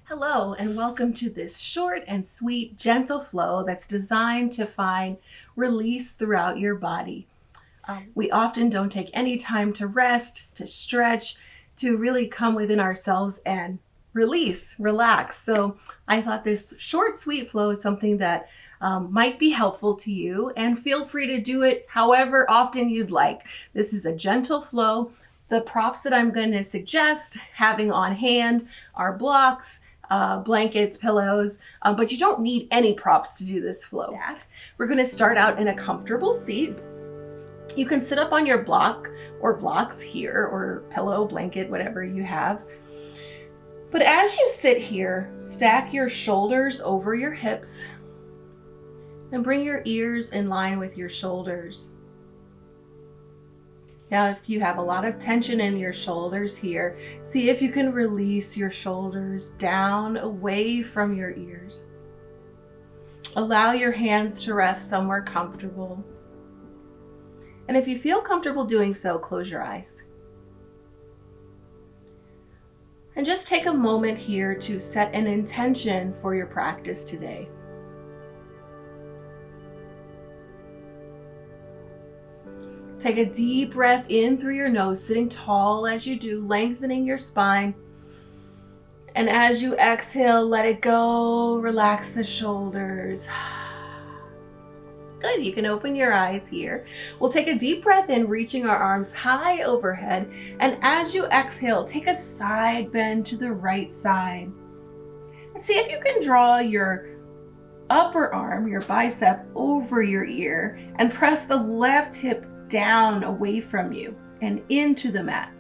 Hello, and welcome to this short and sweet, gentle flow that's designed to find release throughout your body. We often don't take any time to rest, to stretch, to really come within ourselves and release, relax. So I thought this short, sweet flow is something that might be helpful to you, and feel free to do it however often you'd like. This is a gentle flow. The props that I'm going to suggest having on hand are blocks, blankets, pillows, but you don't need any props to do this flow. We're going to start out in a comfortable seat. You can sit up on your block or blocks here, or pillow, blanket, whatever you have. But as you sit here, stack your shoulders over your hips and bring your ears in line with your shoulders. Now, if you have a lot of tension in your shoulders here, see if you can release your shoulders down away from your ears. Allow your hands to rest somewhere comfortable. And if you feel comfortable doing so, close your eyes. And just take a moment here to set an intention for your practice today. Take a deep breath in through your nose, sitting tall as you do, lengthening your spine. And as you exhale, let it go. Relax the shoulders. Good, you can open your eyes here. We'll take a deep breath in, reaching our arms high overhead. And as you exhale, take a side bend to the right side. And see if you can draw your upper arm, your bicep, over your ear and press the left hip down away from you and into the mat.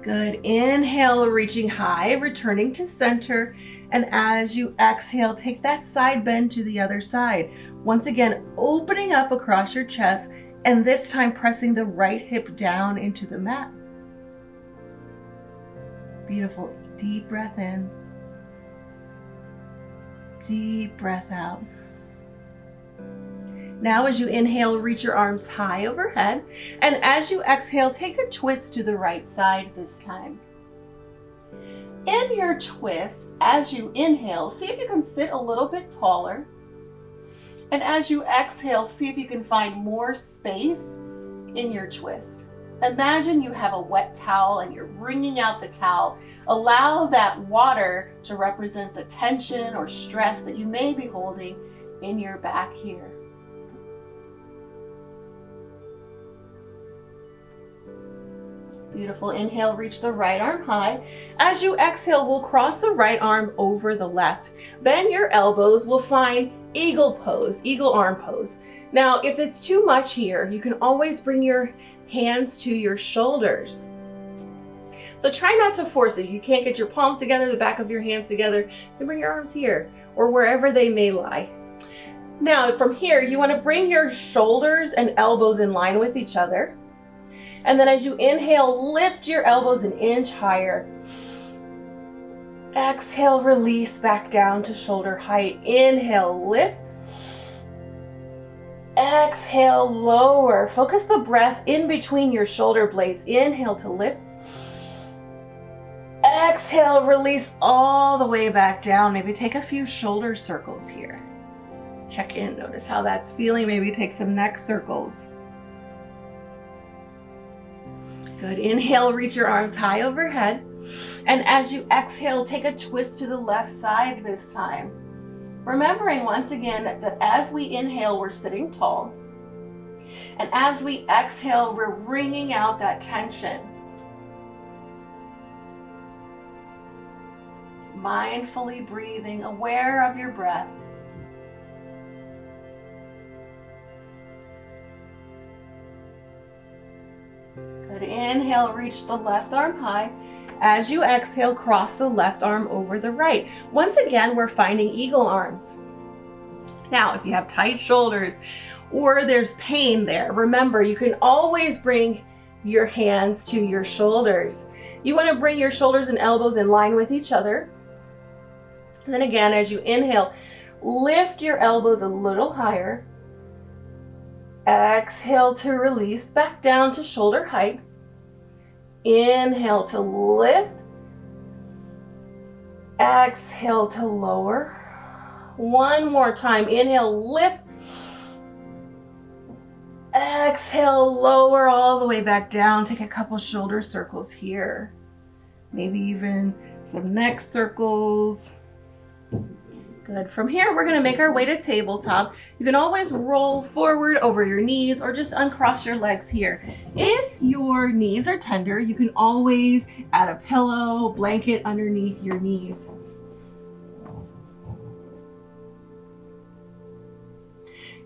Good. Inhale, reaching high, returning to center. And as you exhale, take that side bend to the other side. Once again, opening up across your chest, and this time pressing the right hip down into the mat. Beautiful. Deep breath in. Deep breath out. Now as you inhale, reach your arms high overhead. And as you exhale, take a twist to the right side this time. In your twist, as you inhale, see if you can sit a little bit taller. And as you exhale, see if you can find more space in your twist. Imagine you have a wet towel and you're wringing out the towel. Allow that water to represent the tension or stress that you may be holding in your back here. Beautiful. Inhale, reach the right arm high. As you exhale, we'll cross the right arm over the left. Bend your elbows. We'll find eagle pose, eagle arm pose. Now, if it's too much here, you can always bring your hands to your shoulders. So try not to force it. You can't get your palms together, the back of your hands together. You can bring your arms here or wherever they may lie. Now, from here, you want to bring your shoulders and elbows in line with each other. And then as you inhale, lift your elbows an inch higher. Exhale, release back down to shoulder height. Inhale, lift. Exhale, lower. Focus the breath in between your shoulder blades. Inhale to lift. Exhale, release all the way back down. Maybe take a few shoulder circles here. Check in, notice how that's feeling. Maybe take some neck circles. Good. Inhale, reach your arms high overhead. And as you exhale, take a twist to the left side this time. Remembering once again that as we inhale, we're sitting tall. And as we exhale, we're wringing out that tension. Mindfully breathing, aware of your breath. Good. Inhale, reach the left arm high. As you exhale, cross the left arm over the right. Once again, we're finding eagle arms. Now, if you have tight shoulders or there's pain there, remember you can always bring your hands to your shoulders. You want to bring your shoulders and elbows in line with each other. And then again, as you inhale, lift your elbows a little higher. Exhale to release back down to shoulder height. Inhale to lift. Exhale to lower. One more time. Inhale, lift. Exhale, lower all the way back down. Take a couple shoulder circles here. Maybe even some neck circles. Good. From here, we're going to make our way to tabletop. You can always roll forward over your knees or just uncross your legs here. If your knees are tender, you can always add a pillow, blanket underneath your knees.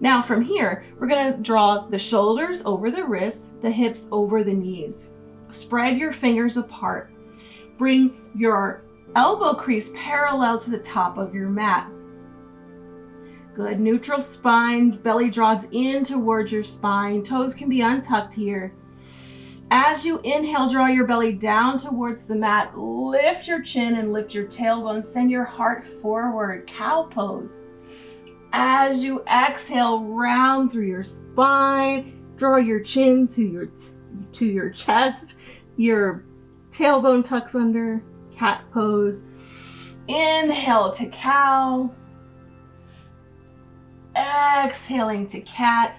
Now from here, we're going to draw the shoulders over the wrists, the hips over the knees. Spread your fingers apart. Bring your elbow crease parallel to the top of your mat. Good. Neutral spine. Belly draws in towards your spine. Toes can be untucked here. As you inhale, draw your belly down towards the mat. Lift your chin and lift your tailbone. Send your heart forward. Cow pose. As you exhale, round through your spine. Draw your chin to your chest. Your tailbone tucks under. Cat pose. Inhale to cow. Exhaling to cat.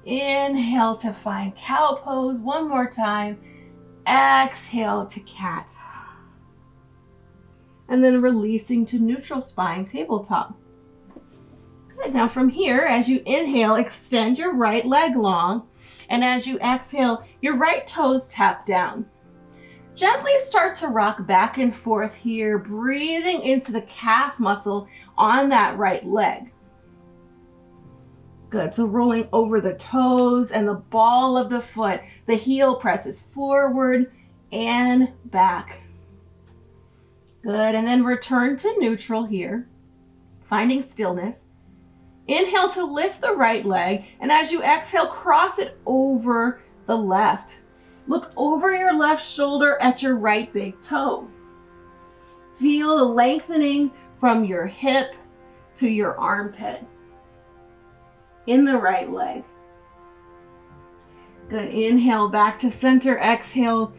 Inhale to find cow pose. One more time. Exhale to cat. And then releasing to neutral spine, tabletop. Good. Now from here, as you inhale, extend your right leg long. And as you exhale, your right toes tap down. Gently start to rock back and forth here, breathing into the calf muscle on that right leg. Good. So rolling over the toes and the ball of the foot. The heel presses forward and back. Good. And then return to neutral here, finding stillness. Inhale to lift the right leg, and as you exhale, cross it over the left. Look over your left shoulder at your right big toe. Feel the lengthening from your hip to your armpit in the right leg. Good. Inhale back to center. Exhale.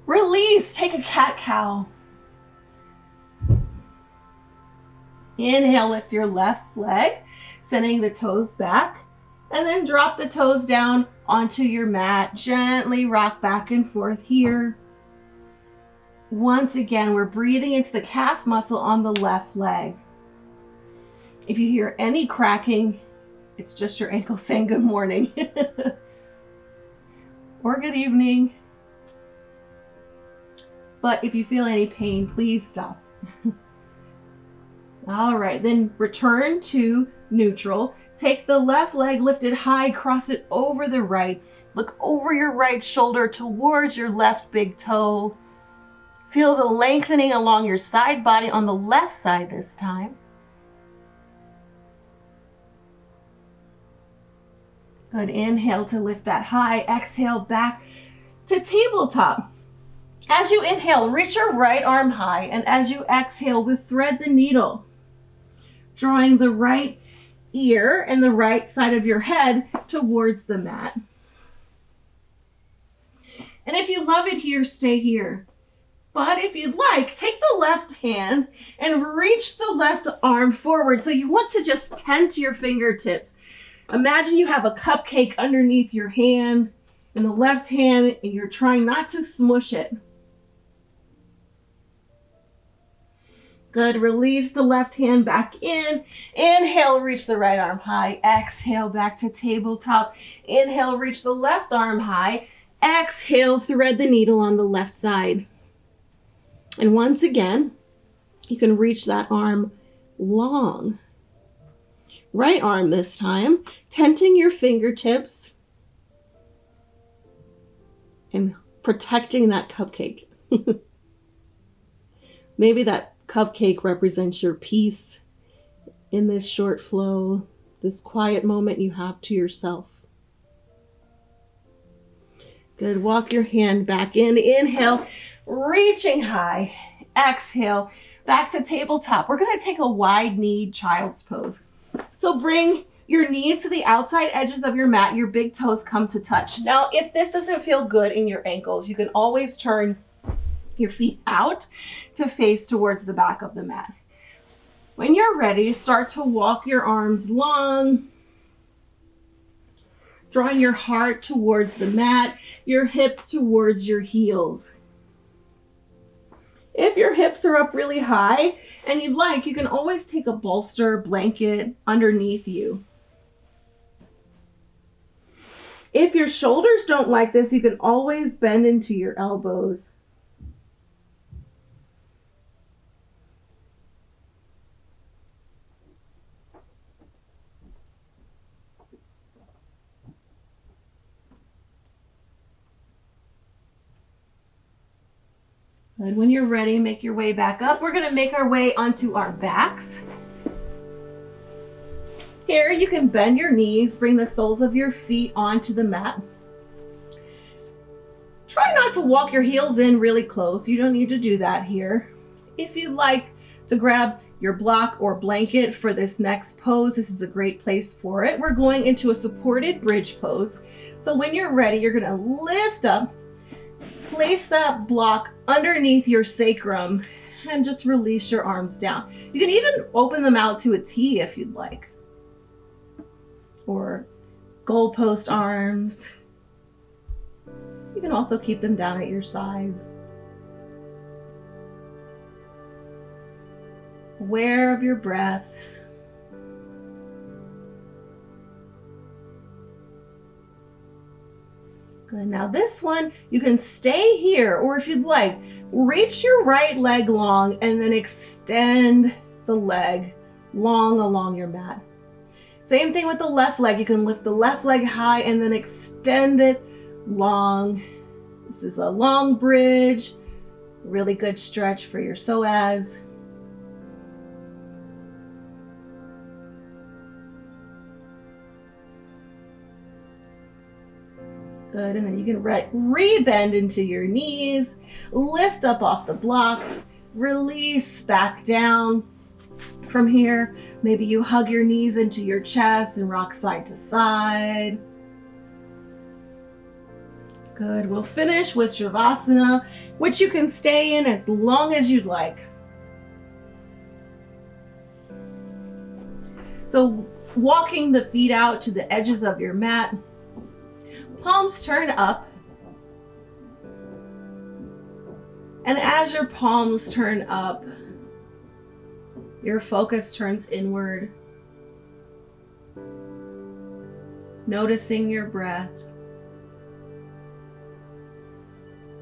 Release. Take a cat-cow. Inhale, lift your left leg, sending the toes back, and then drop the toes down onto your mat. Gently rock back and forth here. Once again, we're breathing into the calf muscle on the left leg. If you hear any cracking, it's just your ankle saying good morning or good evening. But if you feel any pain, please stop. All right, then return to neutral. Take the left leg lifted high, cross it over the right. Look over your right shoulder towards your left big toe. Feel the lengthening along your side body on the left side this time. Good. Inhale to lift that high. Exhale back to tabletop. As you inhale, reach your right arm high, and as you exhale, with thread the needle, drawing the right ear and the right side of your head towards the mat. And if you love it here, stay here. But if you'd like, take the left hand and reach the left arm forward. So you want to just tend to your fingertips. Imagine you have a cupcake underneath your hand in the left hand, and you're trying not to smush it. Good. Release the left hand back in. Inhale, reach the right arm high. Exhale, back to tabletop. Inhale, reach the left arm high. Exhale, thread the needle on the left side. And once again, you can reach that arm long. Right arm this time, tenting your fingertips and protecting that cupcake. Maybe that cupcake represents your peace in this short flow, this quiet moment you have to yourself. Good. Walk your hand back in. Inhale, reaching high. Exhale, back to tabletop. We're going to take a wide-kneed child's pose. So bring your knees to the outside edges of your mat, your big toes come to touch. Now, if this doesn't feel good in your ankles, you can always turn your feet out to face towards the back of the mat. When you're ready, start to walk your arms long, drawing your heart towards the mat, your hips towards your heels. If your hips are up really high and you'd like, you can always take a bolster, blanket underneath you. If your shoulders don't like this, you can always bend into your elbows. And when you're ready, make your way back up. We're going to make our way onto our backs. Here, you can bend your knees, bring the soles of your feet onto the mat. Try not to walk your heels in really close. You don't need to do that here. If you'd like to grab your block or blanket for this next pose, this is a great place for it. We're going into a supported bridge pose. So when you're ready, you're going to lift up, place that block underneath your sacrum, and just release your arms down. You can even open them out to a T if you'd like, or goalpost arms. You can also keep them down at your sides. Aware of your breath. Good. Now this one, you can stay here, or if you'd like, reach your right leg long and then extend the leg long along your mat. Same thing with the left leg. You can lift the left leg high and then extend it long. This is a long bridge, really good stretch for your psoas. Good, and then you can re-bend into your knees, lift up off the block, release back down. From here, maybe you hug your knees into your chest and rock side to side. Good, we'll finish with Shavasana, which you can stay in as long as you'd like. So walking the feet out to the edges of your mat, palms turn up. And as your palms turn up, your focus turns inward. Noticing your breath.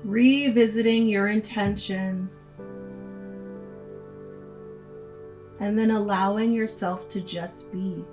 Revisiting your intention. And then allowing yourself to just be.